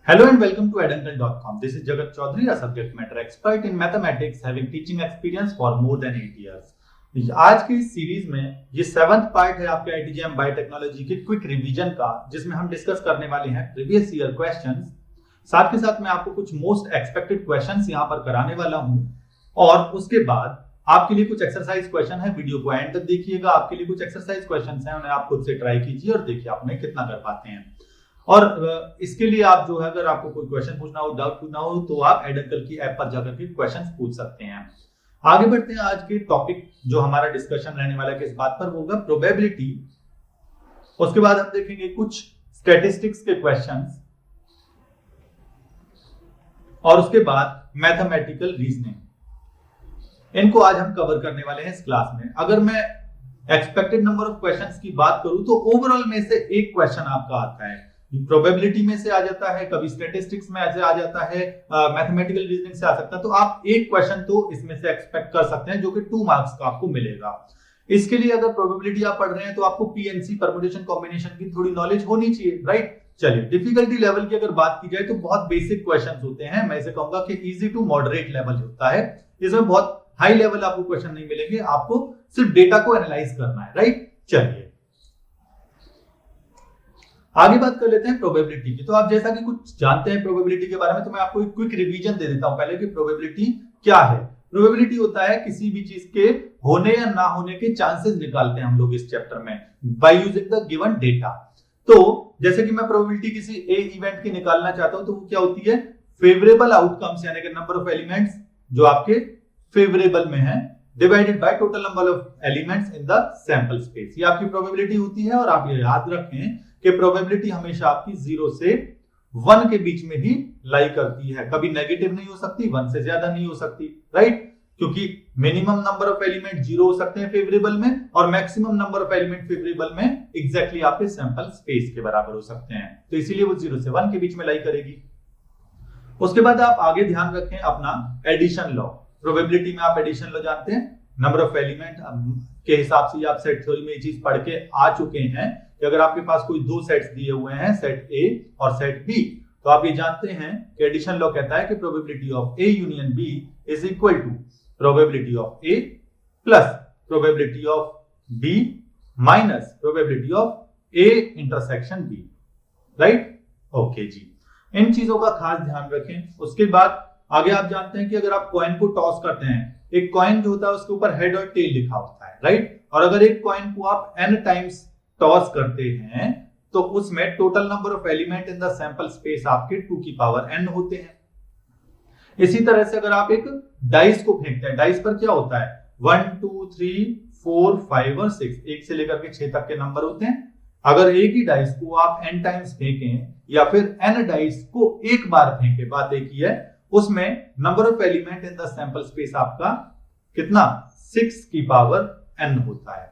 Hello and welcome to edental.com. This is Jagat Chaudhary, a subject matter expert in mathematics having teaching experience for more than 8 years. आज की इस series में ये 7th part है आपके ITGM biotechnology के quick revision का, जिसमें हम डिस्कस करने वाले हैं प्रीवियस ईयर क्वेश्चंस। साथ के साथ मैं आपको कुछ मोस्ट एक्सपेक्टेड क्वेश्चंस यहाँ पर कराने वाला हूँ और उसके बाद आपके लिए कुछ एक्सरसाइज क्वेश्चन है। वीडियो को एंड तक देखिएगा, आपके लिए कुछ एक्सरसाइज क्वेश्चन हैं, उन्हें आप खुद से ट्राई कीजिए और देखिए आप उन्हें कितना कर पाते हैं। और इसके लिए आप जो है, अगर आपको कोई क्वेश्चन पूछना हो, डाउट पूछना हो, तो आप एडेंकल की ऐप पर जाकर के क्वेश्चंस पूछ सकते हैं। आगे बढ़ते हैं। आज के टॉपिक जो हमारा डिस्कशन रहने वाला है किस बात पर होगा, प्रोबेबिलिटी। उसके बाद हम देखेंगे कुछ स्टैटिस्टिक्स के क्वेश्चंस और उसके बाद मैथमेटिकल रीजनिंग। इनको आज हम कवर करने वाले हैं इस क्लास में। अगर मैं एक्सपेक्टेड नंबर ऑफ क्वेश्चंस की बात करूं तो ओवरऑल में से एक क्वेश्चन आपका आता है, प्रोबेबिलिटी में से आ जाता है, कभी स्टैटिस्टिक्स में ऐसे आ जाता है, मैथमेटिकल रीजनिंग से आ सकता है। तो आप एक क्वेश्चन तो इसमें से एक्सपेक्ट कर सकते हैं जो कि 2 मार्क्स का आपको मिलेगा। इसके लिए अगर प्रोबेबिलिटी आप पढ़ रहे हैं तो आपको पीएनसी, परम्यूटेशन कॉम्बिनेशन की थोड़ी नॉलेज होनी चाहिए, राइट। चलिए, डिफिकल्टी लेवल की अगर बात की जाए तो बहुत बेसिक क्वेश्चंस होते हैं। मैं इसे कहूंगा कि इजी टू मॉडरेट लेवल होता है। इसमें बहुत हाई लेवल आपको क्वेश्चन नहीं मिलेंगे, आपको सिर्फ डेटा को एनालाइज करना है, राइट। चलिए आगे बात कर लेते हैं प्रोबेबिलिटी की। तो आप जैसा कि कुछ जानते हैं प्रोबेबिलिटी के बारे में, तो मैं आपको एक क्विक रिवीजन दे देता हूं पहले कि प्रोबेबिलिटी क्या है। प्रोबेबिलिटी होता है किसी भी चीज के होने या ना होने के चांसेस निकालते हैं हम लोग इस चैप्टर में by using the given data. तो जैसे कि मैं प्रोबेबिलिटी किसी ए इवेंट की निकालना चाहता हूं तो वो क्या होती है, फेवरेबल आउटकम्स यानी कि नंबर ऑफ एलिमेंट्स जो आपके फेवरेबल में है divided by total number of elements in the sample space. ये आपकी प्रोबेबिलिटी होती है। और आप ये याद रखें कि प्रोबेबिलिटी हमेशा आपकी 0 से 1 के बीच में ही लाई करती है, कभी नेगेटिव नहीं हो सकती, 1 से ज्यादा नहीं हो सकती, राइट। क्योंकि मिनिमम नंबर ऑफ एलिमेंट 0 हो सकते हैं फेवरेबल में और maximum number of element favourable में एग्जैक्टली आपके सैंपल स्पेस के बराबर हो सकते हैं। तो इसीलिए वो 0 से 1 के बीच में लाई करेगी। उसके बाद आप आगे ध्यान रखें अपना एडिशन लॉ। प्रोबेबिलिटी में आप एडिशन लॉ जानते हैं, नंबर ऑफ एलिमेंट के हिसाब से आप सेट थ्योरी में ये चीज पढ़ के आ चुके हैं कि अगर आपके पास कोई 2 सेट्स दिए हुए हैं, सेट ए और सेट बी, तो आप ये जानते हैं कि एडिशन लॉ कहता है कि probability of A union B is equal to probability of A plus probability of B minus probability of A intersection B, right. Okay जी, इन चीजों का खास ध्यान रखें। उसके बाद आगे आप जानते हैं कि अगर आप कॉइन को टॉस करते हैं, एक कॉइन जो होता है उसके ऊपर हेड और टेल लिखा होता है, राइट। और अगर एक कॉइन को आप n टाइम्स टॉस करते हैं तो उसमें total number of element in the sample space आपके 2 की पावर n होते हैं। इसी तरह से अगर आप एक डाइस को फेंकते हैं, डाइस पर क्या होता है 1 2 3 4 5 और 6, 1 से लेकर के 6 तक के नंबर होते हैं। अगर एक ही डाइस को आप n टाइम्स फेंकें या फिर n डाइस को एक बार फेंके, बात एक ही है, उसमें number of element in the sample space आपका कितना 6 की पावर n होता है,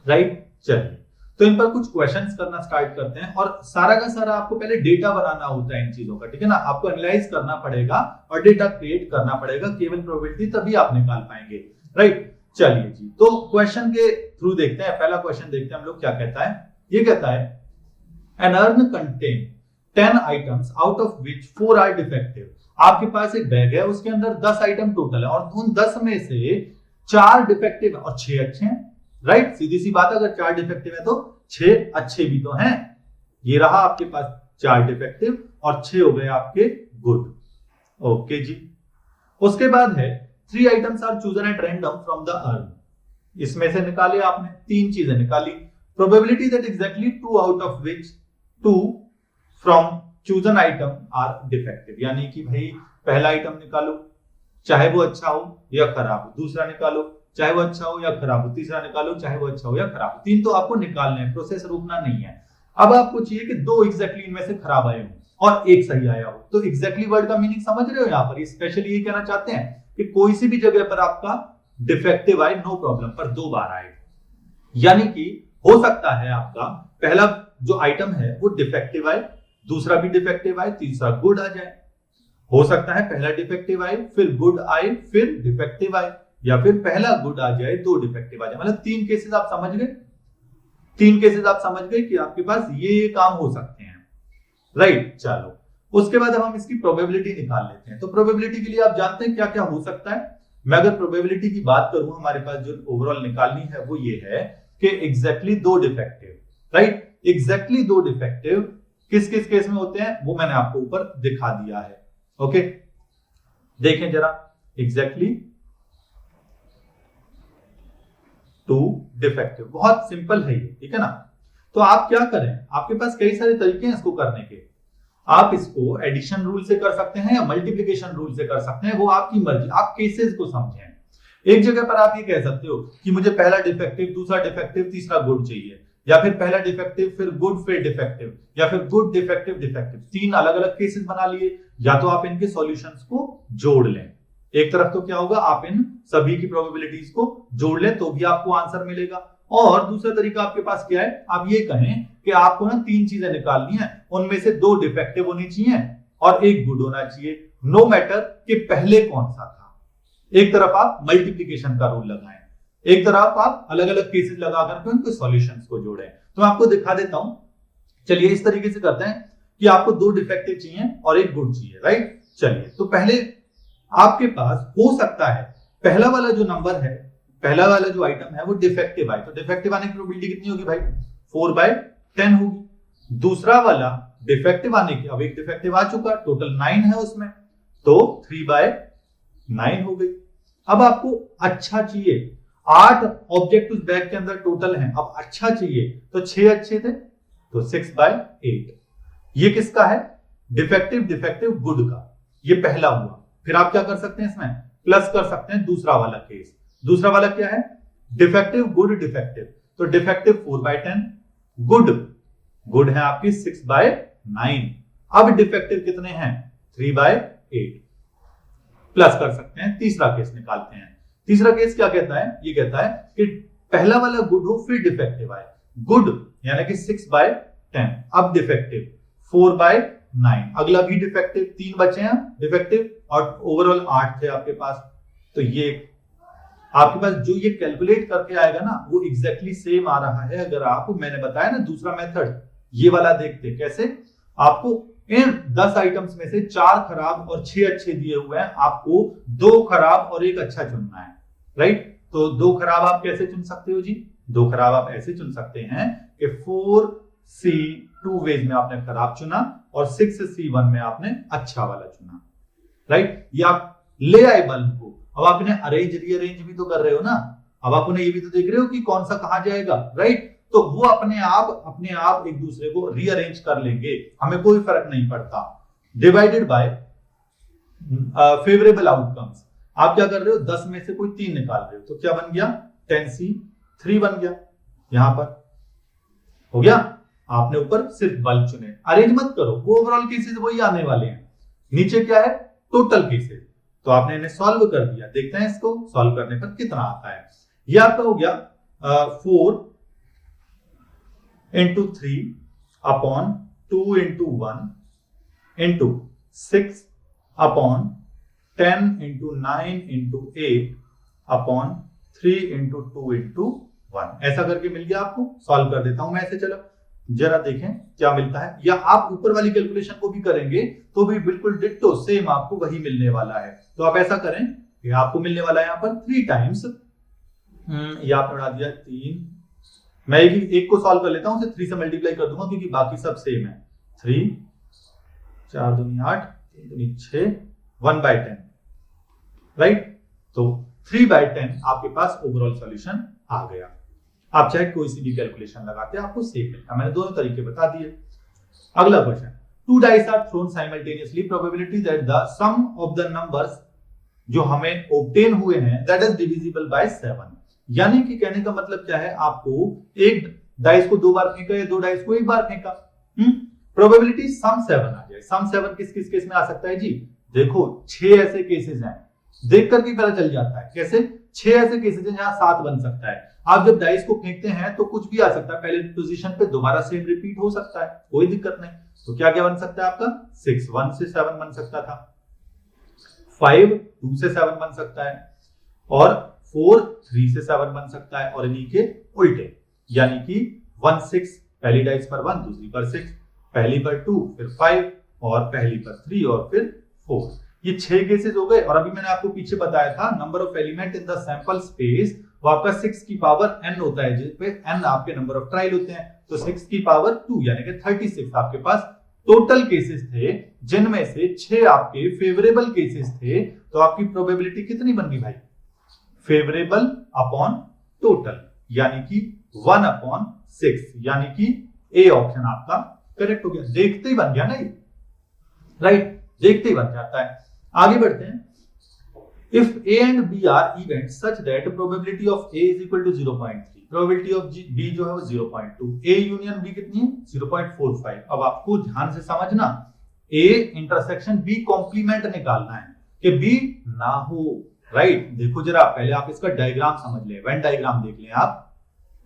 राइट। चलिए, तो इन पर कुछ क्वेश्चंस करना स्टार्ट करते हैं। और सारा का सारा आपको पहले डेटा बनाना होता है इन चीजों का, ठीक है ना। आपको एनालाइज करना पड़ेगा और डेटा क्रिएट करना पड़ेगा, केवल प्रोबेबिलिटी तभी आप निकाल पाएंगे, राइट। चलिए जी, तो क्वेश्चन के थ्रू देखते हैं। पहला क्वेश्चन देखते हैं हम लोग क्या कहता है। ये कहता है an urn contain 10 items out of which 4 are defective. आपके पास एक बैग है, उसके अंदर 10 आइटम टोटल है और उन 10 में से 4 डिफेक्टिव है और 6 अच्छे हैं, राइट। सीधी सी बात है, अगर 4 डिफेक्टिव है तो 6 अच्छे भी तो हैं। ये रहा आपके पास 4 डिफेक्टिव और 6 हो गए आपके गुड। ओके जी। उसके बाद है 3 items are chosen at random from the urn. इसमें से निकाले आपने 3 चीजें निकाली। Probability that exactly 2 out of which 2 from chosen item are defective. यानी कि भाई पहला आइटम निकालो चाहे वो अच्छा हो या खराब हो, दूसरा निकालो चाहे वो अच्छा हो या खराब हो, तीसरा निकालो चाहे वो अच्छा हो या खराब हो। 3 तो आपको निकालने हैं, प्रोसेस रुकना नहीं है। अब आपको चाहिए कि 2 एग्जैक्टली इनमें से खराब आए हो और 1 सही आया हो। तो एग्जैक्टली वर्ड का मीनिंग समझ रहे हो, यहाँ पर स्पेशली ये कहना चाहते हैं कि कोई सी भी जगह पर आपका डिफेक्टिव आए, नो प्रॉब्लम, पर 2 बार आए। यानी कि हो सकता है आपका पहला जो आइटम है वो डिफेक्टिव आए, दूसरा भी डिफेक्टिव आए, तीसरा गुड आ जाए। हो सकता है पहला डिफेक्टिव आए, फिर गुड आए, फिर डिफेक्टिव आए, या फिर पहला गुड आ जाए, 2 डिफेक्टिव आ जाए। मतलब 3 केसेस आप समझ गए। 3 केसेस आप समझ गए कि आपके पास ये काम हो सकते हैं, राइट। चलो उसके बाद अब हम इसकी प्रोबेबिलिटी निकाल लेते हैं। तो प्रोबेबिलिटी के लिए आप जानते हैं क्या क्या हो सकता है। मैं अगर प्रोबेबिलिटी की बात करूं, हमारे पास जो ओवरऑल निकालनी है वो ये है कि एग्जैक्टली दो डिफेक्टिव, राइट, एग्जैक्टली दो डिफेक्टिव किस किस केस में होते हैं वो मैंने आपको ऊपर दिखा दिया है। ओके, देखें जरा, एग्जैक्टली टू डिफेक्टिव, बहुत सिंपल है ये, ठीक है ना। तो आप क्या करें, आपके पास कई सारे तरीके हैं इसको करने के। आप इसको एडिशन रूल से कर सकते हैं या मल्टीप्लिकेशन रूल से कर सकते हैं, वो आपकी मर्जी, आप केसेस को समझें। एक जगह पर आप ये कह सकते हो कि मुझे पहला डिफेक्टिव, दूसरा डिफेक्टिव, तीसरा गुड चाहिए, या फिर पहला डिफेक्टिव फिर गुड फिर डिफेक्टिव, या फिर गुड डिफेक्टिव डिफेक्टिव, तीन अलग अलग केसेस बना लिए। या तो आप इनके सॉल्यूशंस को जोड़ लें, एक तरफ तो क्या होगा, आप इन सभी की प्रोबेबिलिटीज को जोड़ लें तो भी आपको आंसर मिलेगा। और दूसरा तरीका आपके पास क्या है, आप ये कहें कि आपको ना तीन चीजें निकालनी है, उनमें से दो डिफेक्टिव होनी चाहिए और एक गुड होना चाहिए, नो मैटर कि पहले कौन सा था। एक तरफ आप मल्टीप्लिकेशन का रूल लगाएं, एक तरफ आप अलग अलग केसेस लगा करके उनके सॉल्यूशंस को जोड़ें। तो मैं आपको दिखा देता हूं, चलिए इस तरीके से करते हैं कि आपको दो डिफेक्टिव चाहिए और एक गुड चाहिए, राइट। चलिए, तो पहले आपके पास हो सकता है पहला वाला जो नंबर है, पहला वाला जो आइटम है वो डिफेक्टिव आए, तो डिफेक्टिव आने की प्रोबेबिलिटी कितनी होगी भाई, 4/10 होगी। दूसरा वाला डिफेक्टिव आने की, अब एक डिफेक्टिव आ चुका, टोटल 9 है उसमें, तो 3/9 हो गई। अब आपको अच्छा चाहिए, 8 ऑब्जेक्ट उस बैग के अंदर टोटल हैं, अब अच्छा चाहिए तो 6 अच्छे थे तो 6/8। ये किसका है, डिफेक्टिव डिफेक्टिव गुड का, ये पहला हुआ। फिर आप क्या कर सकते हैं, इसमें प्लस कर सकते हैं दूसरा वाला केस। दूसरा वाला क्या है, डिफेक्टिव गुड डिफेक्टिव, तो डिफेक्टिव 4/10, गुड है आपकी 6/9। अब डिफेक्टिव कितने हैं, 3/8। प्लस कर सकते हैं, तीसरा केस निकालते हैं। तीसरा केस क्या कहता है, ये कहता है कि पहला वाला गुड हो फिर डिफेक्टिव आए, गुड यानी कि 6/10, अब डिफेक्टिव 4/9, अगला भी डिफेक्टिव, 3 बचे हैं डिफेक्टिव और ओवरऑल 8 थे आपके पास। तो ये आपके पास जो ये कैलकुलेट करके आएगा ना वो एग्जैक्टली सेम आ रहा है। अगर आप, मैंने बताया ना दूसरा मेथड, ये वाला देखते कैसे, आपको इन 10 आइटम्स में से 4 खराब और 6 अच्छे दिए हुए हैं, आपको 2 खराब और 1 अच्छा चुनना है, राइट। तो 2 खराब आप कैसे चुन सकते हो जी, 2 खराब आप ऐसे चुन सकते हैं कि 4C 2 वेज में आपने खराब चुना और 6C1 में आपने अच्छा वाला चुना, राइट। ये आप ले आए बल्ब को, अब आप इन्हें अरेंज रीअरेंज भी तो कर रहे हो ना, अब आप उन्हें ये भी तो देख रहे हो कि कौन सा कहां जाएगा, राइट। तो वो अपने आप एक दूसरे को रीअरेंज कर लेंगे, हमें कोई फर्क नहीं पड़ता। डिवाइडेड बाय फेवरेबल आउटकम्स, आप क्या कर रहे हो, 10 में से कोई 3 निकाल रहे हो, तो क्या बन गया, 10C3 बन गया, यहां पर हो गया। आपने ऊपर सिर्फ बल्ब चुने, अरेंज मत करो, वो ओवरऑल केसेस वही आने वाले हैं। नीचे क्या है, टोटल केसेस, तो आपने इन्हें सॉल्व कर दिया। देखते हैं इसको सॉल्व करने पर कितना आता है। यह आपका हो गया 4 into 3 upon 2 into 1 into 6 upon 10 into 9 into 8 upon 3 into 2 into 1, ऐसा करके मिल गया आपको। सॉल्व कर देता हूं मैं ऐसे, चलो जरा देखें क्या मिलता है। या आप ऊपर वाली कैलकुलेशन को भी करेंगे तो भी बिल्कुल डिट्टो सेम आपको वही मिलने वाला है। तो आप ऐसा करें कि आपको मिलने वाला है यहाँ पर 3 टाइम्स, ये आपने उड़ा दिया 3, मैं एक को सॉल्व कर लेता हूं, 3 से मल्टीप्लाई कर दूंगा क्योंकि बाकी सब सेम है। 3 4 दूनी 8 3 दूनी 6 1/10, राइट। तो 3/10 आपके पास ओवरऑल सॉल्यूशन आ गया। आप चाहे कोई सी भी कैलकुलेशन लगाते हैं आपको सेम मिलता। मैंने दोनों तरीके बता दिए। अगला question, 2 dice are thrown simultaneously, probability that the sum of the numbers जो हमें ऑब्टेन हुए हैं that is divisible by 7। यानी कि कहने का मतलब क्या है, आपको एक डाइस को 2 बार फेंका या 2 डाइस को 1 बार फेंका, प्रोबेबिलिटी सम 7 आ जाए। सम 7 किस किस केस में आ सकता है जी, देखो 6 ऐसे केसेस हैं, देख करके पता चल जाता है कैसे, 6 ऐसे केसेस हैं जहां 7 बन सकता है। आप जब डाइस को फेंकते हैं तो कुछ भी आ सकता है, पहले पोजीशन पे दोबारा सेम रिपीट हो सकता है, कोई दिक्कत नहीं। तो क्या क्या बन सकता है आपका, 6 1 से 7 बन सकता था, 5 2 से 7 बन सकता है, और 4 3 से 7 बन सकता है, और इन्हीं के उल्टे यानी कि 1 6, पहली डाइस पर 1 दूसरी पर 6, पहली पर 2 फिर 5 और पहली पर 3 और फिर 4। ये 6 केसेस हो गए। और अभी मैंने आपको पीछे बताया था number of element in the sample space वो आपका 6 की पावर n होता है, जिस पे n आपके नंबर ऑफ ट्रायल होते हैं। तो 6 की पावर 2 यानी कि 36 आपके पास टोटल केसेस थे, जिनमें से 6 आपके फेवरेबल केसेस थे। तो आपकी प्रोबेबिलिटी कितनी बन गई भाई? फेवरेबल अपॉन टोटल, यानी कि 1/6, यानी कि ए ऑप्शन आपका करेक्ट हो गया। देखते ही बन गया ना ये, राइट, देखते ही बन जाता है। आगे बढ़ते हैं। If A and B are events such that probability of A is equal to 0.3, probability of B जो है वो 0.2, A यूनियन B कितनी है? 0.45। अब आपको ध्यान से समझना, A इंटरसेक्शन B कॉम्प्लीमेंट निकालना है कि B ना हो, राइट। देखो जरा पहले आप इसका डायग्राम समझ लें, वेन डायग्राम देख लें आप,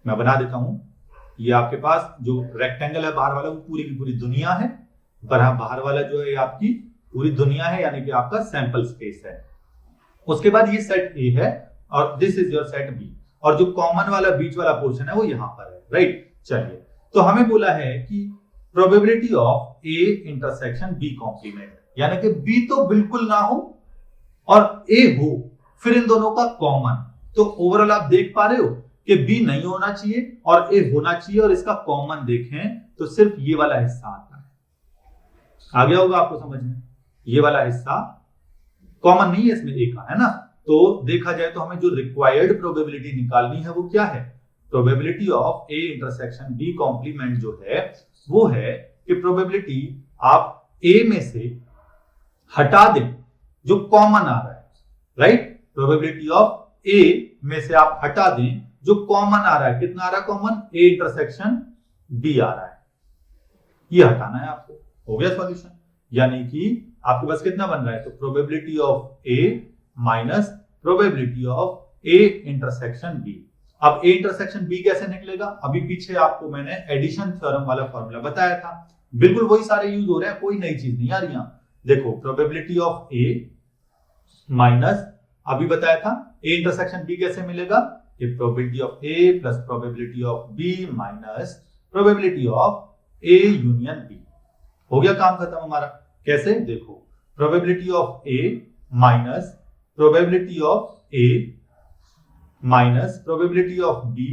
मैं बना देता हूं। ये आपके पास जो रेक्टेंगल है बाहर वाला वो पूरी की पूरी दुनिया है, बाहर वाला जो है ये आपकी पूरी दुनिया है, यानी कि आपका सैंपल स्पेस है। उसके बाद ये सेट ए है और this is your set B, और जो कॉमन वाला बीच वाला पोर्शन है वो यहां पर है, राइट। चलिए, तो हमें बोला है कि probability of A intersection B complement, यानी कि बी तो बिल्कुल ना हो और ए हो, फिर इन दोनों का कॉमन। तो ओवरऑल आप देख पा रहे हो कि बी नहीं होना चाहिए और ए होना चाहिए, और इसका कॉमन देखें तो सिर्फ ये वाला हिस्सा आता है। आ गया होगा आपको समझ में? ये वाला हिस्सा कॉमन नहीं है इसमें, ए का, है ना। तो देखा जाए तो हमें जो रिक्वायर्ड प्रोबेबिलिटी निकालनी है वो क्या है? Probability of A intersection B complement जो है वो है कि प्रोबेबिलिटी आप ए में से हटा दें जो कॉमन आ रहा है, राइट। प्रोबेबिलिटी ऑफ ए में से आप हटा दें जो कॉमन आ रहा है। कितना आ रहा है कॉमन? ए इंटरसेक्शन बी आ रहा है, ये हटाना है आपको। हो गया सॉल्यूशन। यानी कि आपके पास कितना बन रहा है? तो probability of A minus probability of A intersection B. अब ए इंटरसेक्शन बी कैसे निकलेगा? अभी पीछे आपको मैंने एडिशन थ्योरम वाला फॉर्मूला बताया था, बिल्कुल वही सारे यूज हो रहे हैं, कोई नई चीज नहीं आ रही। देखो, प्रोबेबिलिटी ऑफ ए माइनस, अभी बताया था ए इंटरसेक्शन बी कैसे मिलेगा कि probability of A plus probability of B minus probability of A union B. हो गया काम खत्म हमारा। कैसे? देखो, probability of A minus probability of A minus probability of B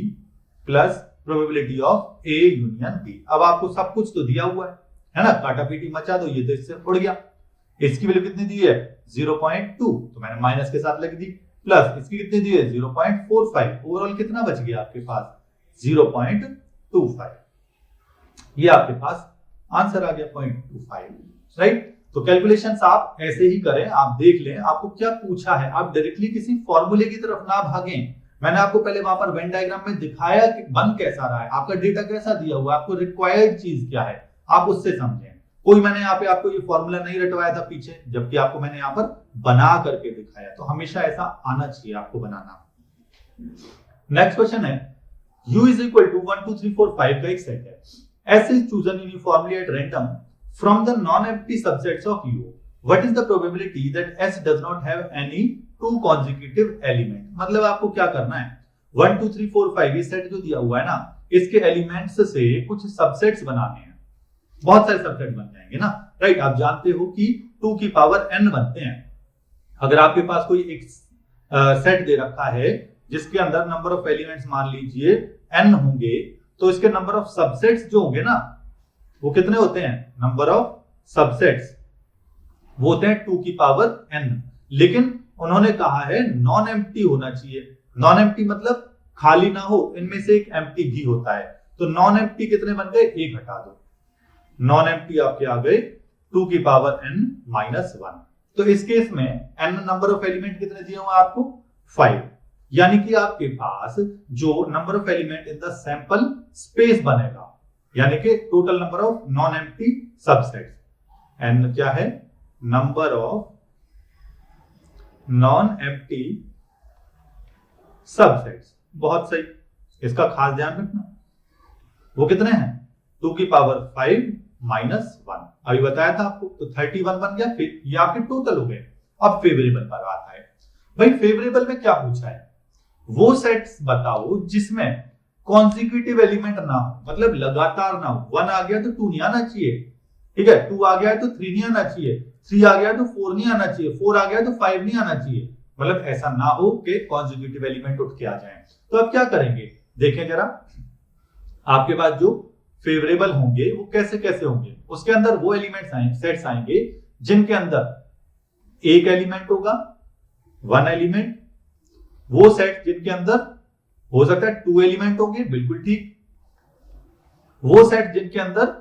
plus probability of A union B. अब आपको सब कुछ तो दिया हुआ है ना, काटा पीटी मचा दो, ये तो इससे उड़ गया। इसकी वैल्यू कितनी दी है? 0.2, तो मैंने माइनस के साथ लिख दी, प्लस इसकी कितनी दी है? 0.45। ओवरऑल कितना बच गया आपके पास? 0.25। ये आपके पास आंसर आ गया 0.25, राइट। तो कैलकुलेशंस आप ऐसे ही करें, आप देख लें आपको क्या पूछा है, आप डायरेक्टली किसी फॉर्मूले की तरफ ना भागें। मैंने आपको पहले वहां पर वेन डायग्राम में दिखाया कि बन कैसा रहा है, आपका डेटा कैसा दिया हुआ है, आपको रिक्वायर्ड चीज क्या है, आप उससे समझें। कोई मैंने यहाँ पे आपको ये फॉर्मूला नहीं रटवाया था पीछे, जबकि आपको मैंने यहाँ पर बना करके दिखाया। तो हमेशा ऐसा आना चाहिए आपको बनाना। नेक्स्ट क्वेश्चन है, u इज इक्वल टू 1 2 3 4 5 का एक सेट है। S is chosen uniformly at random from the non-empty subsets of U. What is the probability that S does not have any two consecutive element? मतलब आपको क्या करना है, 1 2 3 4 5 ये सेट जो दिया हुआ है ना, इसके एलिमेंट्स से कुछ सबसेट्स बनाने हैं। बहुत सारे सबसेट बन जाएंगे ना, राइट। आप जानते हो कि 2 की पावर n बनते हैं। अगर आपके पास कोई एक सेट दे रखा है जिसके अंदर नंबर ऑफ एलिमेंट्स मान लीजिए n होंगे, तो इसके नंबर ऑफ सबसेट्स जो होंगे ना वो कितने होते हैं? नंबर ऑफ सबसेट्स वो होते हैं 2 की पावर n। लेकिन उन्होंने कहा है नॉन एम्प्टी होना चाहिए। नॉन एम्प्टी मतलब खाली ना हो, इनमें से एक एम्प्टी भी होता है। तो नॉन एम्प्टी कितने बन गए? एक हटा दो, नॉन एम्प्टी आपके आ गए 2 की पावर n माइनस 1। तो इस केस में n नंबर ऑफ एलिमेंट कितने दिए हुए आपको? 5। यानी कि आपके पास जो number of element in the sample space बनेगा, यानी कि total number of non empty subsets, n क्या है? Number of non empty subsets. बहुत सही, इसका खास ध्यान रखना। वो कितने हैं? 2 की पावर 5 माइनस 1। अभी बताया था आपको, तो 31 बन गया। फिर ये आपके टोटल हो गए। अब फेवरेबल पर आता है। भाई फेवरेबल में क्या पूछा है? वो सेट्स बताओ जिसमें कॉन्सिक्यूटिव एलिमेंट ना हो, मतलब लगातार ना हो। 1 आ गया तो 2 नहीं आना चाहिए, ठीक है, 2 आ गया है तो 3 नहीं आना चाहिए, 3 आ गया है तो 4 नहीं आना चाहिए, 4 आ गया है तो 5 नहीं आना चाहिए। मतलब ऐसा ना हो कि कॉन्जिक्यूटिव एलिमेंट उठ के आ जाए। तो अब क्या करेंगे, देखें जरा, आपके पास जो फेवरेबल होंगे वो कैसे कैसे होंगे, उसके अंदर वो एलिमेंट्स आएंगे, सेट्स आएंगे जिनके अंदर एक एलिमेंट होगा, 1 एलिमेंट, वो सेट जिनके अंदर हो सकता है 2 एलिमेंट होंगे, बिल्कुल ठीक, वो सेट जिनके अंदर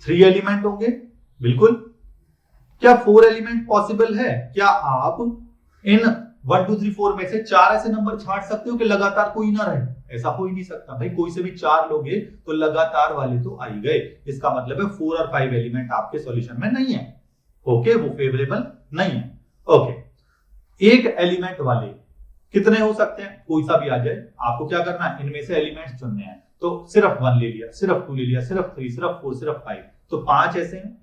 3 एलिमेंट होंगे, बिल्कुल। क्या 4 एलिमेंट पॉसिबल है? क्या आप इन 1 2 3 4 में से 4 ऐसे नंबर छांट सकते हो कि लगातार कोई ना रहे? ऐसा हो ही नहीं सकता भाई, कोई से भी 4 लोगे तो लगातार वाले तो आ ही गए। इसका मतलब है 4 और 5 एलिमेंट आपके सॉल्यूशन में नहीं है। ओके, वो फेवरेबल नहीं है। ओके, एक एलिमेंट वाले कितने हो सकते हैं? कोई सा भी आ जाए, आपको क्या करना है, इनमें से एलिमेंट्स चुनने हैं। तो सिर्फ 1 ले लिया, सिर्फ 2 ले लिया, सिर्फ 3, सिर्फ 4, सिर्फ 5, तो 5 ऐसे हैं,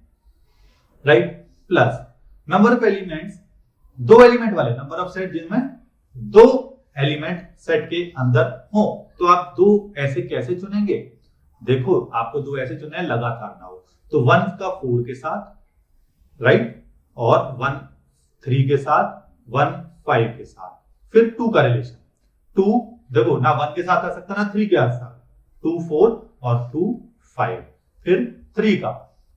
right. Plus number of elements, 2 element वाले, नंबर ऑफ सेट जिनमें 2 एलिमेंट सेट के अंदर हो। तो आप 2 ऐसे कैसे चुनेंगे? देखो, आपको 2 ऐसे चुनना है लगातार ना हो, तो 1 का 4 के साथ, राइट, और 1 3 के साथ, 1 5 के साथ, फिर 2 का रिलेशन। 2 देखो ना 1 के साथ आ सकता ना 3 के साथ, 2 4 और 2 5, फिर 3 का,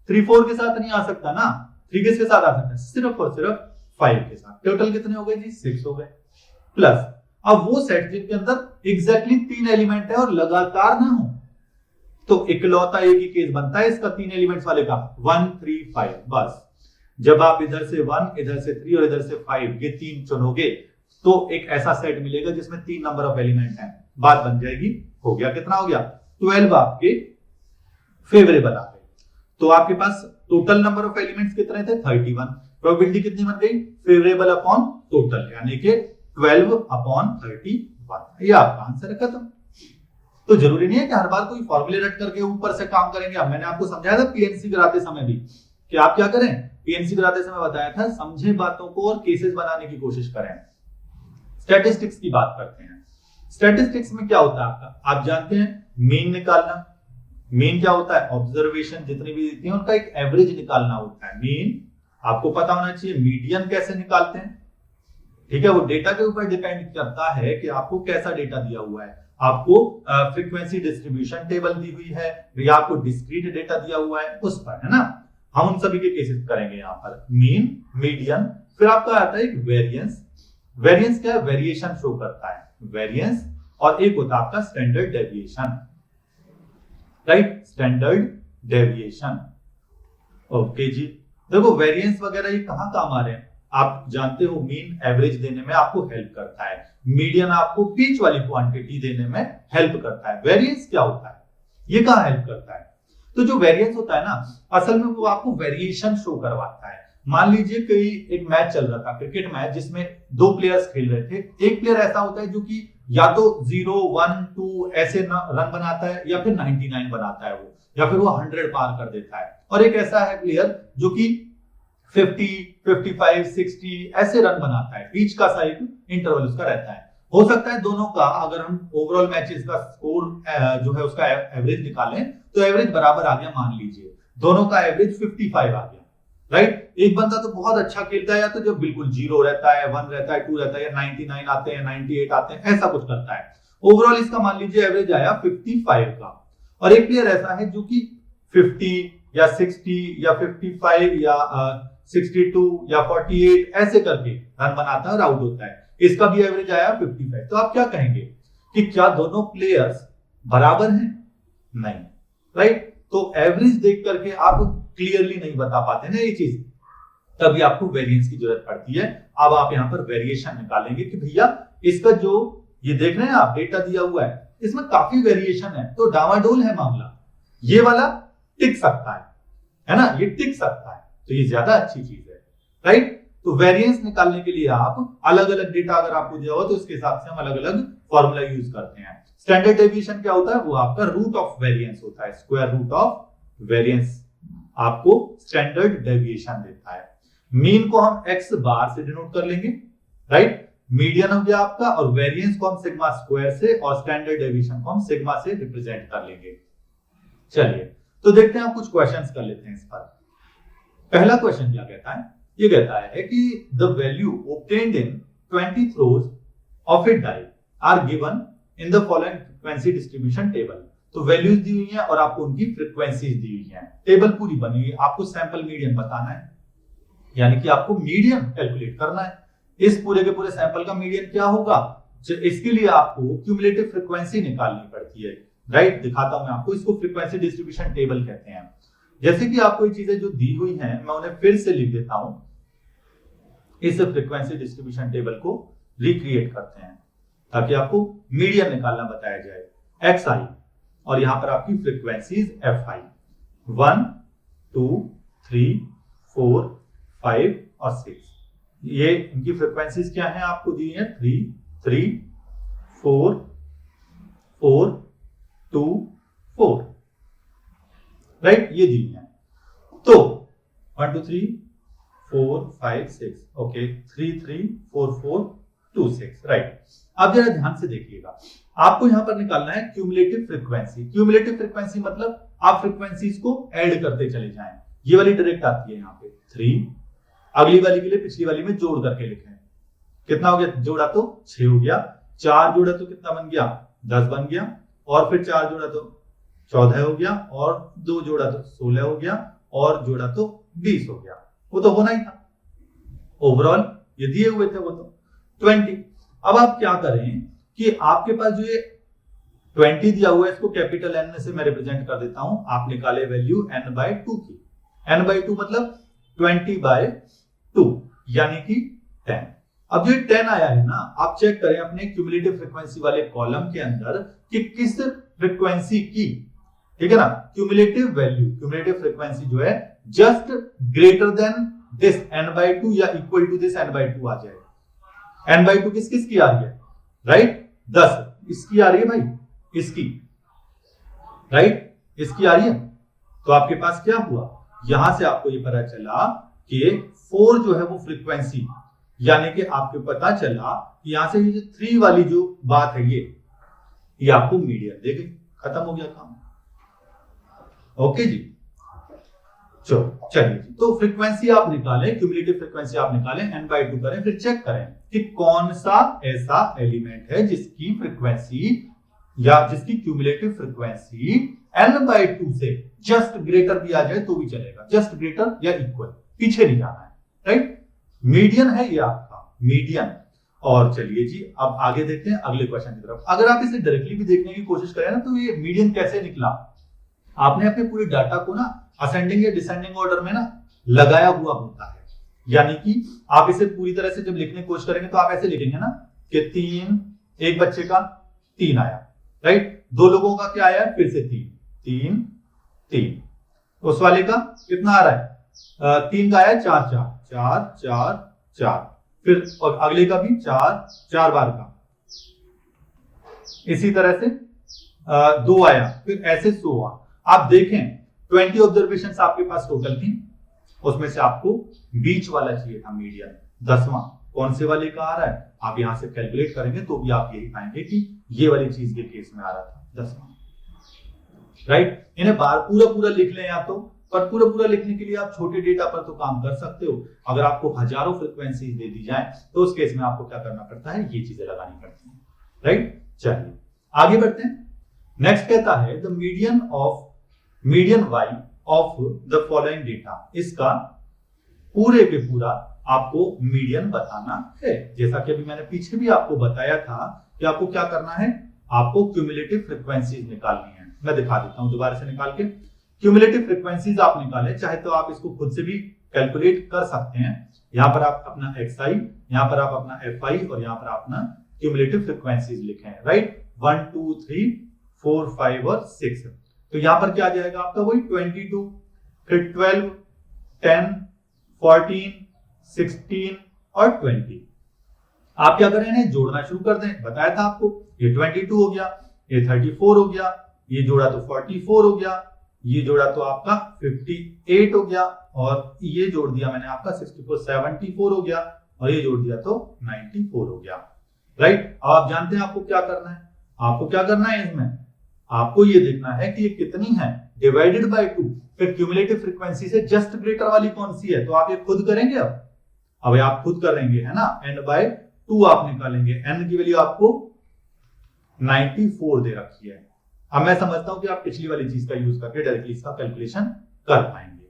3 4 के साथ नहीं आ सकता ना, 3 किसके साथ आ सकता है? सिर्फ और सिर्फ 5 के साथ। टोटल कितने हो गए जी? 6 हो गए। प्लस अब वो सेट जिनके अंदर एग्जैक्टली 3 एलिमेंट है और लगातार ना हो, तो इकलौता एक ही केस बनता है इसका 3 एलिमेंट्स वाले का, 1 3 5। बस जब आप इधर से 1, इधर से 3 और इधर से 5 ये 3 चुनोगे तो एक ऐसा सेट मिलेगा जिसमें 3 नंबर ऑफ एलिमेंट हैं, बात बन जाएगी। हो गया, कितना हो गया? 12 आपके फेवरेबल आ गए। तो आपके पास टोटल नंबर ऑफ एलिमेंट्स कितने थे? 31। प्रोबेबिलिटी कितनी बन गई? फेवरेबल अपॉन टोटल, यानी कि 12 अपॉन 31। ये आपका आंसर है, खत्म। तो जरूरी नहीं है कि हर बार कोई फॉर्मूले रट करके ऊपर से काम करेंगे। अब मैंने आपको समझाया था पीएनसी कराते समय भी कि आप क्या करें, पीएनसी कराते समय बताया था समझे बातों को और केसेस बनाने की कोशिश करें। स्टैटिस्टिक्स की बात करते हैं। स्टैटिस्टिक्स में क्या होता है आपका, आप जानते हैं मीन निकालना। मीन क्या होता है? ऑब्जर्वेशन जितनी भी देती है उनका एक एवरेज निकालना होता है। मीन आपको पता होना चाहिए। मीडियन कैसे निकालते हैं? ठीक है, वो डेटा के ऊपर डिपेंड करता है कि आपको कैसा डेटा दिया हुआ है। आपको फ्रीक्वेंसी डिस्ट्रीब्यूशन टेबल दी हुई है या आपको डिस्क्रीट डेटा दिया हुआ है, उस पर, है ना। हम उन सभी के केसेस करेंगे यहाँ पर, मीन, मीडियन, फिर आपका आता है एक वेरिएंस। वेरिएंस क्या है? वेरिएशन शो करता है, वेरिएंस। और एक होता है आपका standard deviation, right, standard deviation. Okay जी, देखो वेरिएंस वगैरह ये कहाँ काम आ रहे हैं? आप जानते हो मीन एवरेज देने में आपको हेल्प करता है, मीडियन आपको बीच वाली क्वांटिटी देने में हेल्प करता है। वेरिएंस क्या होता है? ये कहाँ हेल्प करता है? तो जो वेरिएंस होता है ना, असल में वो आपको वेरिएशन शो करवाता है। मान लीजिए कोई एक मैच चल रहा था, क्रिकेट मैच, जिसमें 2 प्लेयर्स खेल रहे थे। एक प्लेयर ऐसा होता है जो कि या तो 0 1 2 ऐसे रन बनाता है या फिर 99 बनाता है वो, या फिर वो 100 पार कर देता है। और एक ऐसा है प्लेयर जो कि 50 55 60 ऐसे रन बनाता है, बीच का सा एक इंटरवल उसका रहता है। हो सकता है दोनों का, अगर हम ओवरऑल मैचेस का स्कोर जो है उसका एवरेज निकालें तो एवरेज बराबर आ गया। मान लीजिए दोनों का एवरेज 55 आ गया, राइट। एक बंदा तो बहुत अच्छा खेलता है, या तो जो बिल्कुल 0 रहता है, 1 रहता है, 2 रहता है, या 99 आते हैं, 98 आते हैं, ऐसा कुछ करता है। ओवरऑल इसका मान लीजिए एवरेज आया 55 का। और एक प्लेयर ऐसा है जो कि 50 या 60 या 55 या 62 या 48 ऐसे करके रन बनाता है और आउट होता है। इसका भी एवरेज आया 55। तो आप क्या कहेंगे कि क्या दोनों प्लेयर्स बराबर हैं? नहीं, राइट। तो एवरेज देख करके आप क्लियरली नहीं बता पाते ना ये चीज, तभी आपको वेरिएंस की जरूरत पड़ती है। अब आप यहां पर वेरिएशन निकालेंगे कि भैया इसका जो ये देख रहे हैं आप डेटा दिया हुआ है, इसमें काफी वेरिएशन है, तो डावाडोल है मामला, ये वाला टिक सकता है ना, ये टिक सकता है, तो ये ज्यादा अच्छी चीज है, राइट। तो वेरिएंस निकालने के लिए आप अलग अलग डेटा अगर आपको दिया हो तो उसके हिसाब से हम अलग अलग फॉर्मूला यूज करते हैं। स्टैंडर्ड डेविएशन क्या होता है? वो आपका रूट ऑफ वेरिएंस होता है, स्क्वायर रूट ऑफ वेरिएंस आपको स्टैंडर्ड डेविएशन देता है। मीन को हम x बार से डिनोट कर लेंगे, राइट। मीडियन हो गया आपका, और वेरिएंस को हम सिग्मा स्क्वायर से, और स्टैंडर्ड डेविएशन को हम सिग्मा से रिप्रेजेंट कर लेंगे। चलिए तो देखते हैं, हम कुछ क्वेश्चंस कर लेते हैं इस पर। पहला क्वेश्चन क्या कहता है, ये कहता है कि the value obtained in 20 throws of a die are given in the following frequency distribution table. तो वैल्यूज दी हुई हैं और आपको उनकी फ्रीक्वेंसीज दी हुई हैं, टेबल पूरी बनी हुई है, आपको सैंपल मीडियन बताना है, यानी कि आपको मीडियन कैलकुलेट करना है। इस पूरे के पूरे सैंपल का मीडियन क्या होगा, इसके लिए आपको क्यूमुलेटिव फ्रीक्वेंसी निकालनी पड़ती है, राइट। दिखाता हूं मैं आपको, इसको फ्रीक्वेंसी डिस्ट्रीब्यूशन टेबल कहते हैं। जैसे कि आपको ये चीजें जो दी हुई हैं मैं उन्हें फिर से लिख देता हूं, इस फ्रीक्वेंसी डिस्ट्रीब्यूशन टेबल को रिक्रिएट करते हैं ताकि आपको मीडियन निकालना बताया जाए। एक्स आई और यहां पर आपकी फ्रीक्वेंसीज एफ आई, 1 2 3 4 5 और 6, ये इनकी फ्रीक्वेंसीज क्या है आपको दी है, 3 3 4 4 2 4, राइट, ये दी है। तो 1 2 3 4 5 6, ओके, 3 3 4 4 2 6, राइट। अब जरा ध्यान से देखिएगा, आपको यहां पर निकालना है क्यूमुलेटिव फ्रीक्वेंसी। क्यूमुलेटिव फ्रीक्वेंसी मतलब आप फ्रीक्वेंसीज को ऐड करते चले जाएं, ये वाली डायरेक्ट आती है यहाँ पे 3, अगली वाली के लिए पिछली वाली में जोड़ करके लिखें, कितना हो गया, जोड़ा तो 6 हो गया, 4 जोड़ा तो कितना बन गया, 10 बन गया, और फिर 4 जोड़ा तो 14 हो गया, और 2 जोड़ा तो 16 हो गया, और जोड़ा तो 20 हो गया, वो तो होना ही था। ओवरऑल ये दिए हुए थे वो तो 20। अब आप क्या करें कि आपके पास जो ये 20 दिया हुआ है इसको कैपिटल N से मैं रिप्रेजेंट कर देता हूं, आप निकाले वैल्यू n/2 की, n/2 मतलब 20/2 यानी कि 10। अब जो 10 आया है ना, आप चेक करें अपने क्यूमुलेटिव फ्रीक्वेंसी वाले कॉलम के अंदर कि किस फ्रीक्वेंसी की, ठीक है ना, क्यूमुलेटिव वैल्यू, क्यूमुलेटिव फ्रीक्वेंसी जो है just greater than this n/2 या इक्वल टू दिस n/2 आ जाए। n/2 किस किस की आ रही है, राइट, 10 इसकी आ रही है भाई, इसकी, राइट, इसकी आ रही है। तो आपके पास क्या हुआ, यहां से आपको ये पता चला कि 4 जो है वो फ्रीक्वेंसी, यानी कि आपको पता चला कि यहां से ये जो 3 वाली जो बात है ये आपको मीडियन दे गई, खत्म हो गया काम। ओके जी, चलिए, तो फ्रीक्वेंसी आप निकालें, क्यूमुलेटिव फ्रीक्वेंसी आप निकालें, n/2 करें, फिर चेक करें कि कौन सा ऐसा एलिमेंट है जिसकी फ्रीक्वेंसी या जिसकी क्यूमुलेटिव फ्रीक्वेंसी n/2 से जस्ट ग्रेटर भी आ जाए तो भी चलेगा, जस्ट ग्रेटर या इक्वल, पीछे नहीं जाना है, राइट। मीडियन है ये आपका मीडियन। और चलिए जी, अब आगे देखते हैं अगले क्वेश्चन की तरफ। अगर आप इसे डायरेक्टली भी देखने की कोशिश करें ना, तो ये मीडियन कैसे निकला, आपने अपने पूरे डाटा को ना असेंडिंग या डिसेंडिंग ऑर्डर में ना लगाया हुआ होता है, यानी कि आप इसे पूरी तरह से जब लिखने की कोशिश करेंगे तो आप ऐसे लिखेंगे ना कि 3, एक बच्चे का 3 आया, राइट, 2 लोगों का क्या आया, फिर से 3 3 3, उस वाले का कितना आ रहा है, 3 का आया 4 4 4 4 4, फिर और अगले का भी 4 4 बार का, इसी तरह से 2 आया, फिर ऐसे 100। आप देखें 20 ऑब्जर्वेशन आपके पास टोटल थी, उसमें से आपको बीच वाला चाहिए था मीडियन, 10वां कौन से वाले का आ रहा है, आप यहां से कैलकुलेट करेंगे तो भी आप यही पाएंगे कि ये वाली चीज के केस में आ रहा था 10वां, राइट। इन्हें बार पूरा लिख लें या तो, पर पूरा लिखने के लिए आप छोटे डेटा पर तो काम कर सकते हो, अगर आपको हजारों फ्रीक्वेंसी दे दी जाए तो उस केस में आपको क्या करना पड़ता है, ये चीजें लगानी पड़ती हैं, राइट। चलिए आगे बढ़ते हैं। नेक्स्ट कहता है the median y of the following data, इसका पूरे के पूरा आपको मीडियन बताना है। जैसा कि अभी मैंने पीछे भी आपको बताया था कि आपको क्या करना है, आपको क्यूमुलेटिव फ्रीक्वेंसीज निकालनी है। मैं दिखा देता हूं दोबारा से निकाल के, क्यूमुलेटिव फ्रीक्वेंसीज आप निकालें, चाहे तो आप इसको खुद से भी कैलकुलेट कर सकते हैं। यहां पर आप अपना xi, यहां पर आप अपना fi और यहां पर आप अपना क्यूमुलेटिव फ्रीक्वेंसीज लिखें, राइट, 1 2 3 4 5 और 6। तो यहां पर क्या आ जाएगा आपका, वही 22, फिर 12, 10, 14, 16 और 20। आप क्या करें, इन्हें जोड़ना शुरू कर दें, बताया था आपको, ये 22 हो गया, ये 34 हो गया, ये जोड़ा तो 44 हो गया, ये जोड़ा तो आपका 58 हो गया, और ये जोड़ दिया मैंने आपका 64 74 हो गया, और ये जोड़ दिया तो 94 हो गया, राइट। अब आप जानते हैं आपको क्या करना है, आपको क्या करना है, इसमें आपको ये देखना है कि ये कितनी है, डिवाइडेड बाय 2, फिर क्यूमुलेटिव फ्रीक्वेंसी से जस्ट ग्रेटर वाली कौन सी है, तो आप ये खुद करेंगे। अब ये आप खुद करेंगे, है ना, n/2 आप निकालेंगे, n की वैल्यू आपको 94 दे रखी है। अब मैं समझता हूं कि आप पिछली वाली चीज का यूज करके डायरेक्टली इसका कैलकुलेशन कर पाएंगे।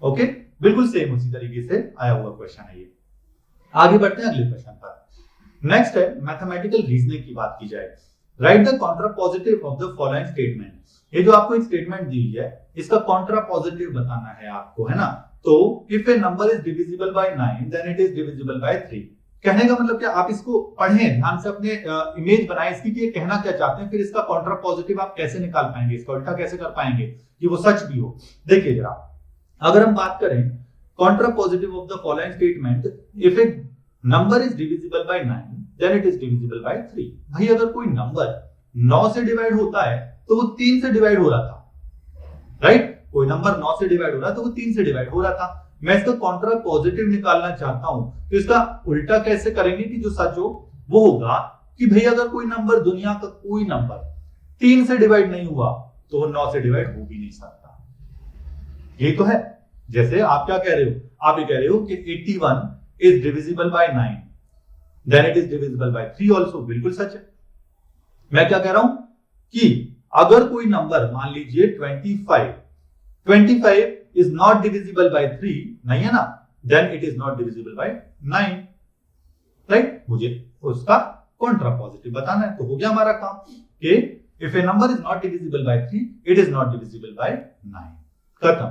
ओके, बिल्कुल सेम उसी तरीके से आया हुआ क्वेश्चन है ये। आगे बढ़ते हैं अगले क्वेश्चन पर। नेक्स्ट है मैथमेटिकल रीजनिंग की बात की जाए। Write the contrapositive of the following statement. ये जो आपको एक स्टेटमेंट दी है इसका कॉन्ट्रापॉजिटिव बताना है आपको, है ना। तो if a number is divisible by 9 then it is divisible by 3। कहने का मतलब क्या, आप इसको पढ़ें ध्यान से, अपने इमेज बनाएं इसकी कि ये कहना क्या चाहते हैं, फिर इसका कॉन्ट्रापॉजिटिव आप कैसे निकाल पाएंगे, इसका उल्टा कैसे कर पाएंगे कि वो सच भी हो। देखिए जरा, अगर हम बात करें contrapositive of the following statement, if a number is divisible by 9 then it is divisible by 3। भाई अगर कोई नंबर 9 से डिवाइड होता है तो वो 3 से डिवाइड हो रहा था, राइट। कोई नंबर 9 से डिवाइड हो रहा है तो वो 3 से डिवाइड हो रहा था। मैं इसका कॉन्ट्रापॉजिटिव निकालना चाहता हूं तो इसका उल्टा कैसे करेंगे कि जो सच हो वो होगा कि भाई अगर कोई नंबर, दुनिया का कोई नंबर 3 से डिवाइड नहीं हुआ तो वो 9 से डिवाइड हो भी नहीं सकता। यही तो है। जैसे आप क्या कह रहे हो, आप ये कह रहे हो कि 81 is divisible by 9 then it is divisible by 3 also, बिल्कुल सच है। मैं क्या कह रहा हूं कि अगर कोई नंबर, मान लीजिए 25 इज नॉट डिविजिबल बाय 3, नहीं है ना, then it is not divisible by 9, right. मुझे उसका कॉन्ट्रापॉजिटिव बताना है, तो हो गया हमारा काम कि if a number is not divisible by 3 it is not divisible by 9, खत्म,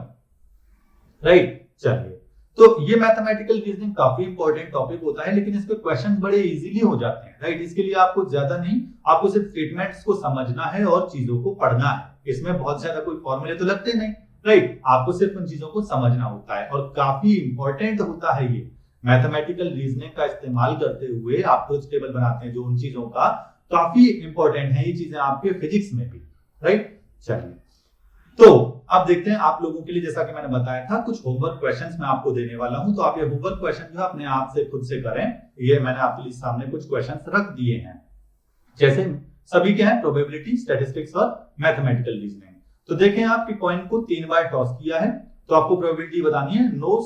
राइट। चलिए, तो ये मैथमेटिकल रीजनिंग काफी इंपॉर्टेंट टॉपिक होता है, लेकिन इसके क्वेश्चन बड़े इजीली हो जाते हैं, राइट। इसके लिए आपको ज्यादा नहीं, आपको सिर्फ स्टेटमेंट्स को समझना है और चीजों को पढ़ना है। इसमें बहुत ज्यादा कोई फॉर्मूले तो लगते नहीं, राइट। आपको सिर्फ उन चीजों को समझना होता है और काफी इंपॉर्टेंट होता है ये। मैथमेटिकल रीजनिंग का इस्तेमाल करते हुए आप ट्रुथ टेबल बनाते हैं जो उन चीजों का, काफी इंपॉर्टेंट है ये चीजें आपके फिजिक्स में भी, राइट। चलिए, तो अब देखते हैं आप लोगों के लिए, जैसा कि मैंने बताया था, कुछ होमवर्क क्वेश्चंस मैं आपको देने वाला हूं, तो आप ये होमवर्क क्वेश्चन जो है अपने आप से खुद से करें। ये मैंने आपके लिए सामने कुछ क्वेश्चंस रख दिए हैं, जैसे सभी के हैं प्रोबेबिलिटी, स्टैटिस्टिक्स और मैथमेटिकल रीजनिंग। तो देखें, आपके कॉइन को 3 बार टॉस किया है तो आपको प्रोबेबिलिटी बतानी है। No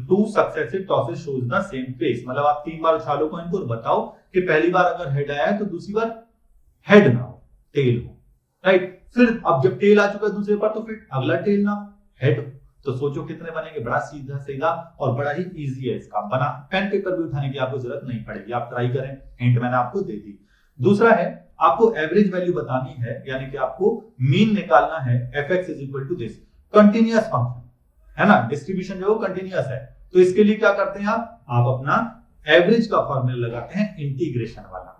2 successive tosses shows the same face, मतलब आप 3 बार उछालो कॉइन को और बताओ कि पहली बार अगर हेड आया है तो दूसरी बार हेड ना हो, टेल हो, राइट। फिर अब जब टेल आ चुका है दूसरे पर तो फिर अगला टेल ना हेड हो, तो सोचो कितने बनेंगे। बड़ा सीधा सीधा और बड़ा ही इजी है इसका बना, पेन पेपर भी उठाने की आपको जरूरत नहीं पड़ेगी, आप ट्राई करें, हिंट मैंने आपको दे दी। दूसरा है, आपको एवरेज वैल्यू बतानी है, यानी कि आपको मीन निकालना है। fx is equal to this, continuous function है ना, डिस्ट्रीब्यूशन जो कंटिन्यूअस है, तो इसके लिए क्या करते हैं आप अपना एवरेज का फॉर्मूला लगाते हैं, इंटीग्रेशन वाला।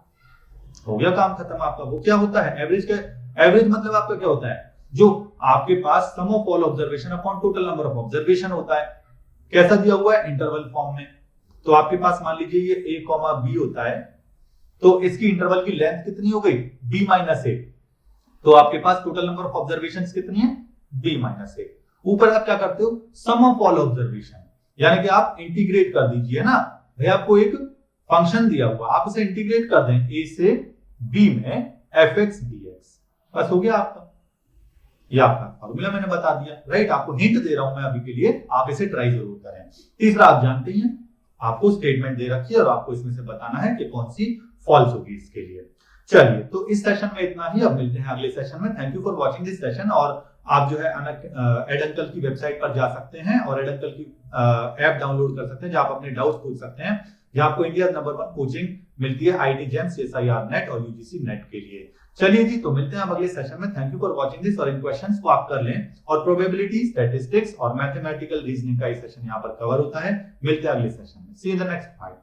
हो गया काम खत्म आपका। वो क्या होता है एवरेज का, एवरेज मतलब आपका क्या होता है, जो आपके पास sum of all observation upon total number of observation होता है। कैसा दिया हुआ है, इंटरवल फॉर्म में। तो आपके पास मान लीजिए ये a, b होता है, तो इसकी इंटरवल की लेंथ कितनी हो गई, b-a, तो आपके पास टोटल नंबर ऑफ ऑब्जर्वेशंस कितनी है, b-a। ऊपर आप क्या करते हो, सम ऑफ ऑल ऑब्जर्वेशन, यानी कि आप इंटीग्रेट कर दीजिए ना। भाई आपको एक फंक्शन दिया हुआ, आप उसे इंटीग्रेट कर दें a से b में fx dx, बस हो गया आपका। ये आपका फॉर्मूला मैंने बता दिया, राइट। आपको हिंट दे रहा हूं मैं अभी के लिए, आप इसे ट्राई जरूर करें। तीसरा, आप जानते हैं आपको स्टेटमेंट दे रखी है और आपको इसमें से बताना है कि कौन सी फॉल्स होगी इसके लिए। चलिए, तो इस सेशन में इतना ही, अब मिलते हैं अगले सेशन में। Thank you for watching this session. और आप जो है एड अंकल की वेबसाइट पर जा सकते हैं और एड अंकल की ऐप डाउनलोड कर सकते हैं, जहां आप अपने डाउट्स पूछ सकते हैं, जहां आपको इंडिया नंबर 1 कोचिंग मिलती है IIT जेम्स, SIR नेट और UGC नेट के लिए। चलिए जी, तो मिलते हैं अब अगले सेशन में। Thank you for watching this. और इन क्वेश्चंस को आप कर लें, और प्रोबेबिलिटी, स्टैटिस्टिक्स और मैथमेटिकल रीजनिंग का ये सेशन यहाँ पर कवर होता है। मिलते हैं अगले सेशन में। सी इन द नेक्स्ट पार्ट।